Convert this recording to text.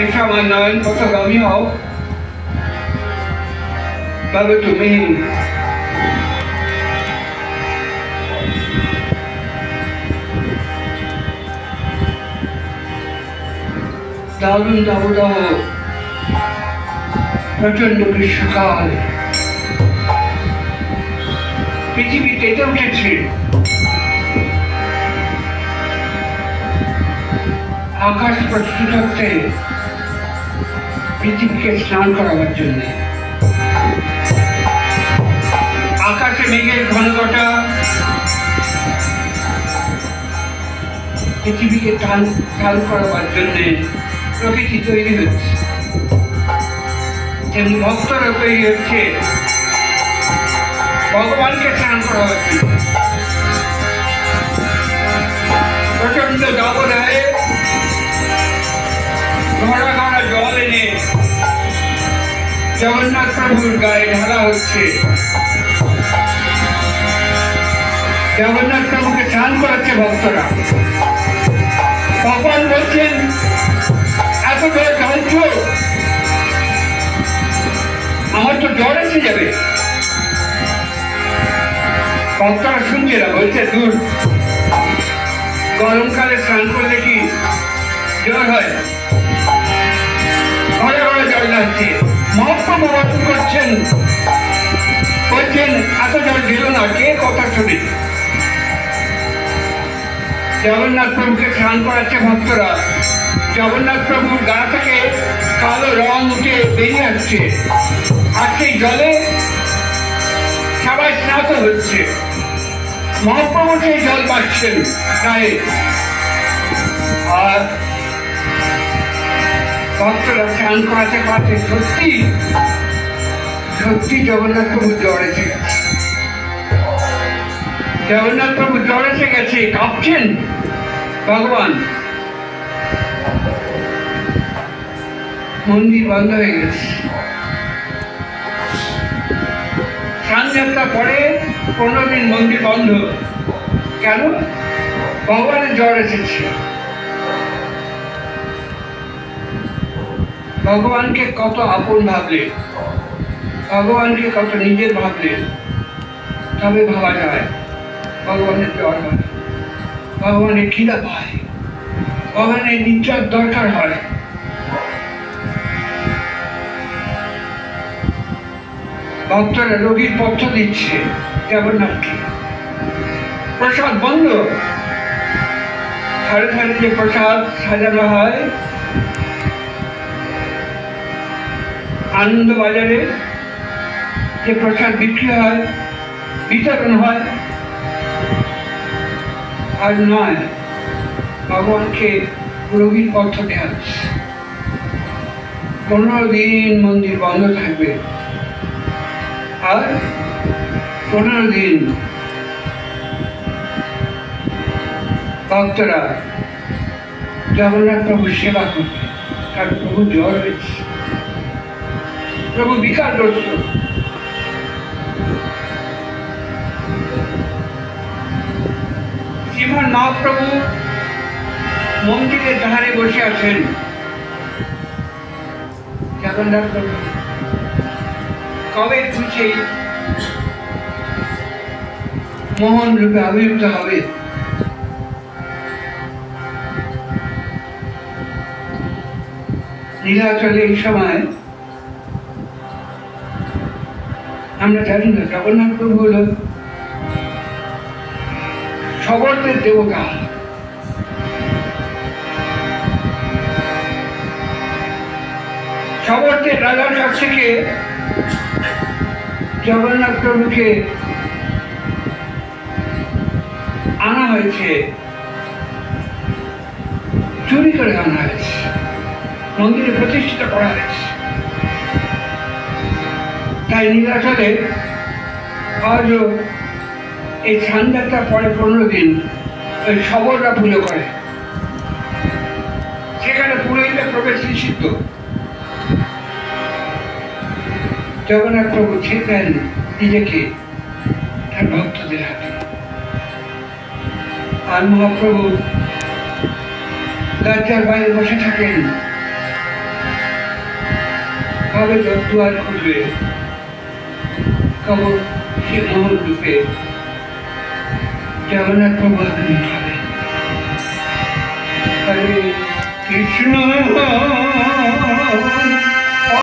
এসো আমার নয়ন পথগামী হও, তবে তুমি দারুণ দাবদাহ প্রচন্ড গ্রীষ্মকাল, পৃথিবী কেঁপে উঠেছে। আকাশ প্রস্তুত হচ্ছে পৃথিবীকে স্নান করাবার জন্য। আকাশে মেঘের ঘনঘটা পৃথিবীকে টান করাবার জন্য প্রকৃতি তৈরি হচ্ছে, তেমনি ভক্তরা তৈরি হচ্ছে ভগবানকে স্নান করাবার জন্য। প্রচন্ড দাবদাহে ঘড়া ঘড়া জল এনে জগন্নাথ প্রভুর গায়ে ঢালা হচ্ছে। জগন্নাথ প্রভুকে স্নান করাচ্ছে ভক্তরা। ভগবান বলছেন, এত জল ঢালছ, আমার তো জ্বর এসে যাবে। ভক্তরা শুনছে না, বলছে দূর, গরমকালে স্নান করলে কি জ্বর হয়? ঘরে ঘরে জল লাগছে। মহাপ্রভু বর্ণন করছেন, বলছেন এত জল দিল না, কে কথা শুনে? জগন্নাথ প্রভুকে স্নান করাচ্ছে ভক্তরা। জগন্নাথ প্রভুর গা থেকে কালো রং উঠে বেরিয়ে আসছে, আর সেই জলে সবাই স্নাত হচ্ছে। মহাপ্রভু সেই জল পাচ্ছেন গায়ে, আর ভক্তরা স্নান করাতে করাতে সত্যি সত্যি জগন্নাথ প্রভু জ্বর এসে গেছে। জগন্নাথ প্রভু জ্বর এসে গেছে, কাঁপছেন ভগবান। মন্দির বন্ধ হয়ে গেছে। স্নানযাত্রা পরে 15 দিন মন্দির বন্ধ। কেন? ভগবানের জ্বর এসেছে। ভগবানকে কত আপন ভাবলে, ভগবানকে কত নিজের ভাবলে, তবে ভাবা যায় ভগবানের জ্বর হয়, ভগবানের খিদা পায়, ভগবানের নিশ্চয় দরকার হয়। ভক্তরা রোগীর পথ্য দিচ্ছে জগন্নাথকে। প্রসাদ বন্ধ। ধারে ধারে যে প্রসাদ সাজানো হয় আনন্দ বাজারে, যে প্রসাদ বিক্রি হয়, বিতরণ হয়, আর নয়, ভগবানকে রোগীর পথ্য দেওয়া হচ্ছে। 15 দিন মন্দির বন্ধ থাকবে, আর 15 দিন ভক্তরা জগন্নাথ প্রভুর সেবা করবে। কারণ প্রভু জ্বর হয়েছে, প্রভু বিকারগ্রস্ত। শ্রীমান মহাপ্রভু মন্দিরের ধারে বসে আছেন। জগন্নাথ প্রভু কবে খুঁজে মোহন রূপে আবির্ভূত হবে? নীলাচলে এই সময় আমরা জানি না, জগন্নাথ প্রভু হল শবরদের দেবতা। শবরদের রাজার কাছ থেকে জগন্নাথ প্রভুকে আনা হয়েছে, চুরি করে আনা হয়েছে, মন্দিরে প্রতিষ্ঠিত করা হয়েছে। তাই নীলাচলে আজও এই স্নানযাত্রা পরে 15 দিন ওই শবররা পুজো করে। সেখানে পুরোহিতের প্রবেশ নিষিদ্ধ। জগন্নাথ প্রভু ছেড়ে নিজেকে তার ভক্তদের হাতে, আর মহাপ্রভু দরজার বাইরে বসে থাকেন। তবে দুয়ার খুলবে কবর সে মোহন রূপে জগন্নাথ প্রভু হাতে দিতে হবে। হরে কৃষ্ণ